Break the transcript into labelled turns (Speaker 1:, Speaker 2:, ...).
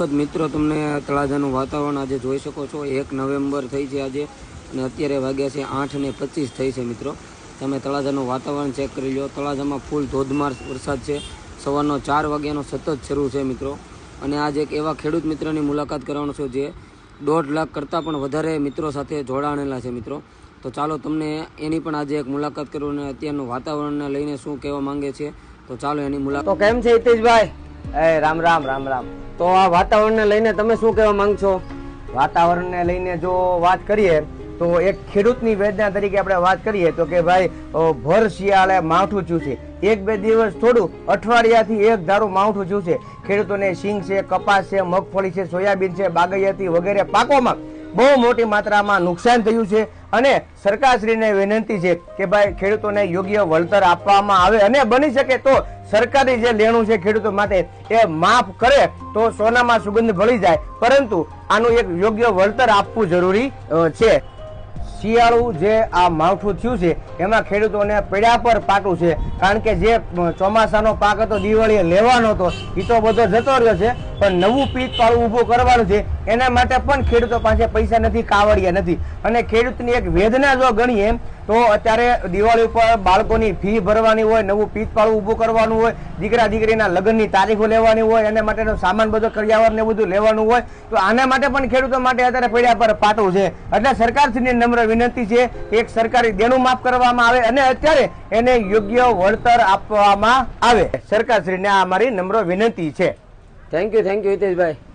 Speaker 1: મિત્રો તમને તળાજાનું વાતાવરણ આજે જોઈ શકો છો। 1 નવેમ્બર થઈ છે આજે અને અત્યારે વાગ્યા છે 8:25 થઈ છે। મિત્રો તમે તળાજાનું વાતાવરણ ચેક કરી લો। તળાજામાં ફૂલ ધોધમાર વરસાદ છે। સવારનો 4 વાગ્યાનો સતત શરૂ છે મિત્રો। અને આજે એક એવા ખેડૂત મિત્રની મુલાકાત કરવાનો છું જે 1.5 લાખ કરતાં પણ વધારે મિત્રો સાથે જોડાણેલા છે મિત્રો। તો ચાલો તમને એની પણ આજે એક મુલાકાત કરું અને અત્યારનું વાતાવરણને લઈને શું કહેવા માંગે છે તો ચાલો એની મુલાકાત।
Speaker 2: તો કેમ છે હિતેશભાઈ? રામ રામ રામ રામ। તો આ વાતાવરણને લઈને તમે શું કહેવા માંગશો? વાતાવરણને લઈને જો વાત કરીએ તો એક ખેડૂતની વેદના તરીકે આપણે વાત કરીએ તો કે ભાઈ ભર શિયાળે માવઠું થયું છે। 1-2 દિવસ થોડું અઠવાડિયાથી એક ધારું માવઠું થયું છે। ખેડૂતોને સિંગ છે, કપાસ છે, મગફળી છે, સોયાબીન છે, બાગાયતી વગેરે પાકોમાં બહુ મોટી માત્રામાં નુકસાન થયું છે અને સરકારશ્રીને વિનંતી છે કે ભાઈ ખેડૂતોને યોગ્ય વળતર આપવામાં આવે અને બની શકે તો સરકારી જે લેણું છે ખેડૂતો માટે એ માફ કરે તો સોનામાં સુગંધ ભળી જાય, પરંતુ આનું એક યોગ્ય વળતર આપવું જરૂરી છે। શિયાળું જે આ માવઠું થયું છે એમાં ખેડૂતોને પીડા પર પાટું છે, કારણ કે જે ચોમાસાનો પાક હતો દિવાળીએ લેવાનો હતો એ તો બધો જતો રહ્યો છે, પણ નવું પીક પાળું ઊભું કરવાનું છે એના માટે પણ ખેડૂતો પાસે પૈસા નથી, કાવડિયા નથી। અને ખેડૂતની એક વેદના જો ગણીએ તો અત્યારે દિવાળી ઉપર બાળકોની ફી ભરવાની હોય, નવું પીક પાળું ઊભું કરવાનું હોય, દીકરા દીકરીના લગ્નની તારીખો લેવાની હોય, એના માટેનો સામાન બધો કરિયાવર ને બધું લેવાનું હોય, તો આના માટે પણ ખેડૂતો માટે અત્યારે પીડા પર પાટું છે। એટલે સરકારશ્રીની નમ્ર વિનંતી છે એક સરકારી દેણું માફ કરવામાં આવે અને અત્યારે એને યોગ્ય વળતર આપવામાં આવે। સરકારશ્રીને આ અમારી નમ્ર વિનંતી છે।
Speaker 1: Thank you Hiteshbhai.